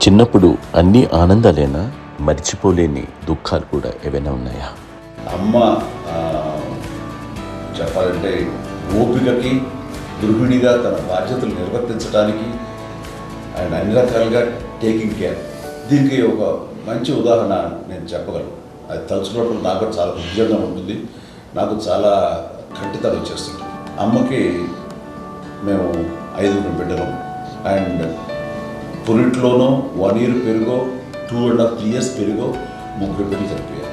చిన్నప్పుడు అన్ని ఆనందాలేనా, మర్చిపోలేని దుఃఖాలు కూడా ఏవైనా ఉన్నాయా? అమ్మ చెప్పాలంటే ఓపికకి, గృహిణిగా తన బాధ్యతలు నిర్వర్తించడానికి అండ్ అన్ని రకాలుగా టేకింగ్ కేర్, దీనికి ఒక మంచి ఉదాహరణ నేను చెప్పగలను. అది తలుచుకున్నప్పుడు నాకు చాలా ఉద్యోగం ఉంటుంది, నాకు చాలా కంటితనం వచ్చేస్తుంది. అమ్మకి మేము 5 బిడ్డలు అండ్ పురిట్లోనూ 1 year పెరుగో 2.5 years పెరుగో 3 బిడ్డలు చనిపోయారు.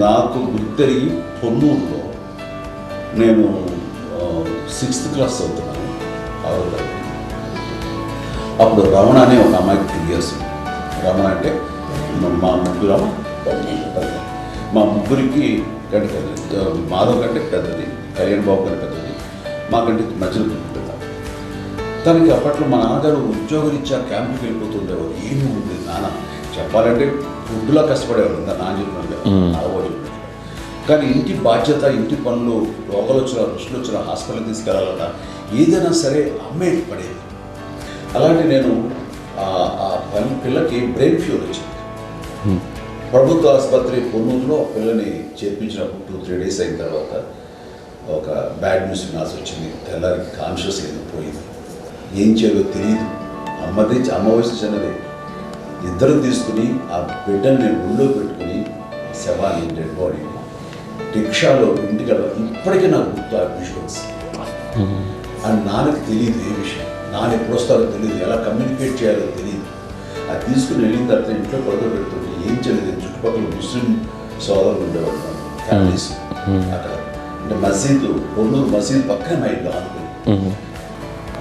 నాకు గుర్తెరిగి పొన్నూరులో నేను 6th class చదువుతున్నాను. అప్పుడు రమణ అనే ఒక అమ్మాయికి 3 years. రమణ అంటే మా ముగ్గురికి కంటే పెద్దది, మాధవ్ కంటే పెద్దది, కళ్యాణ్ బాబు కంటే పెద్దది, మాకంటే మధ్యలో పెద్ద. తనకి అప్పట్లో మా నాన్నగారు ఉద్యోగరీత్యా క్యాంపుకి వెళ్ళిపోతుండేవారు. ఏమీ ఉండేది నాన్న చెప్పాలంటే ఫుడ్లా కష్టపడేవారు. నాన్న చెప్పినట్టు అలవాటు. కానీ ఇంటి బాధ్యత, ఇంటి పనులు, రోగాలు వచ్చినా, రుచులు వచ్చినా, హాస్పిటల్కి తీసుకెళ్ళాలన్నా ఏదైనా సరే అమ్మే పడేది. అలాంటి నేను ఆ పిల్లకి బ్రెయిన్ ఫ్యూర్ వచ్చింది. ప్రభుత్వ ఆసుపత్రి పొన్నూరులో పిల్లని చేర్పించినప్పుడు 2-3 days అయిన తర్వాత ఒక బ్యాడ్ న్యూస్ వినాల్సి వచ్చింది. తెల్లారికి కాన్షియస్ ఏదో పోయింది, ఏం చేయాలో తెలియదు. అమ్మ వయసు చిన్నదే. ఇద్దరు తీసుకుని ఆ బిడ్డని నేను ఒళ్ళో పెట్టుకుని శవాన్ని, డెడ్ బాడీని రిక్షాలో ఇంటికి వెళ్ళాలి. ఇప్పటికీ నాకు గుర్తు ఆ విజువల్స్. అండ్ నాన్నకి తెలియదు ఏ విషయం, నాన్న ఎప్పుడు వస్తారో తెలియదు, ఎలా కమ్యూనికేట్ చేయాలో తెలియదు. అది తీసుకుని వెళ్ళిన తర్వాత ఇంట్లో పడుకోబెడుతుంటే ఏం చేయలేదు. చుట్టుపక్కల ముస్లిం సోదరులు ఉండేవాళ్ళు, ఫ్యామిలీస్ అక్కడ. అంటే మసీదు, పొన్నూరు మసీదు పక్కనే మా ఇల్లు ఆనుకుని.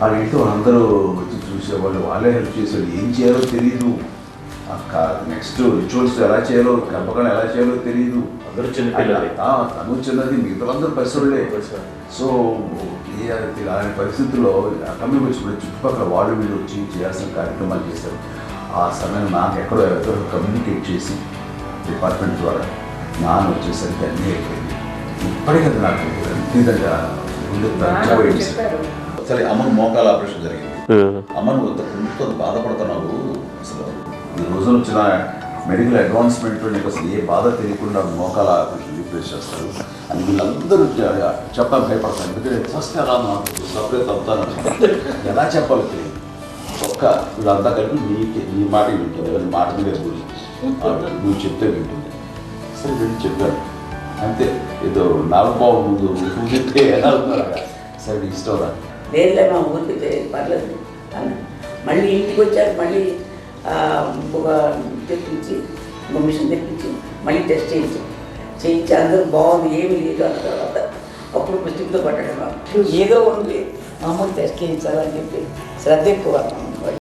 ఆ ఇంట్లో అందరూ వచ్చి చూసేవాళ్ళు, వాళ్ళే హెల్ప్ చేసేవాళ్ళు. ఏం చేయాలో తెలియదు. నెక్స్ట్ రిచువల్స్ ఎలా చేయాలో, గర్భకాండం ఎలా చేయాలో తెలియదు. తను చిన్నది, మిగతాలందరూ పరిసరులే. సో అలాంటి పరిస్థితుల్లో కమ్మి వచ్చినప్పుడు చుట్టుపక్కల వాళ్ళు వీళ్ళు వచ్చి చేయాల్సిన కార్యక్రమాలు చేశారు. ఆ సమయం నాకు ఎక్కడో కమ్యూనికేట్ చేసి డిపార్ట్మెంట్ ద్వారా నాన్న వచ్చేసరికి అన్నీ అయిపోయింది. ఇప్పటికీ నాకు ఎంతగా సరే. అమ్మను మోకాల ఆపరేషన్ జరిగింది. అమ్మను కొంత బాధపడుతున్నావు. అసలు ఈ రోజున వచ్చిన మెడికల్ అడ్వాన్స్మెంట్లో నీకు అసలు ఏ బాధ తెలియకుండా మోకాల ఆపరేషన్ రీప్లేస్ చేస్తారు అని వీళ్ళందరూ చెప్పడం భయపడతాను. ఎందుకంటే ఫస్ట్ అలా నాకు సపరేట్ అవుతాను, ఎలా చెప్పాలో తెలియదు. వీళ్ళంతా కలిపి నీ మాట వింటుంది, ఎవరి మాట మీద గురి నువ్వు చెప్తే వింటుంది. సరే వెళ్ళి చెప్పాను అంతే. ఏదో నాగబాబు ముందు నువ్వు చెప్తే ఎలా ఉన్నారు, సరే ఇష్టం రా. లేదులే మా ఊరికి పర్లేదు అన్న. మళ్ళీ ఇంటికి వచ్చాక మళ్ళీ ఒక తెప్పించి, మిషన్ తెప్పించి మళ్ళీ టెస్ట్ చేయించి అందరూ బాగుంది, ఏమీ లేదు అన్న తర్వాత అప్పుడు పుస్తకంతో పట్టడం ఏదో ఉంది, మామూలు టెస్ట్ చేయించాలని చెప్పి శ్రద్ధ ఎక్కువ.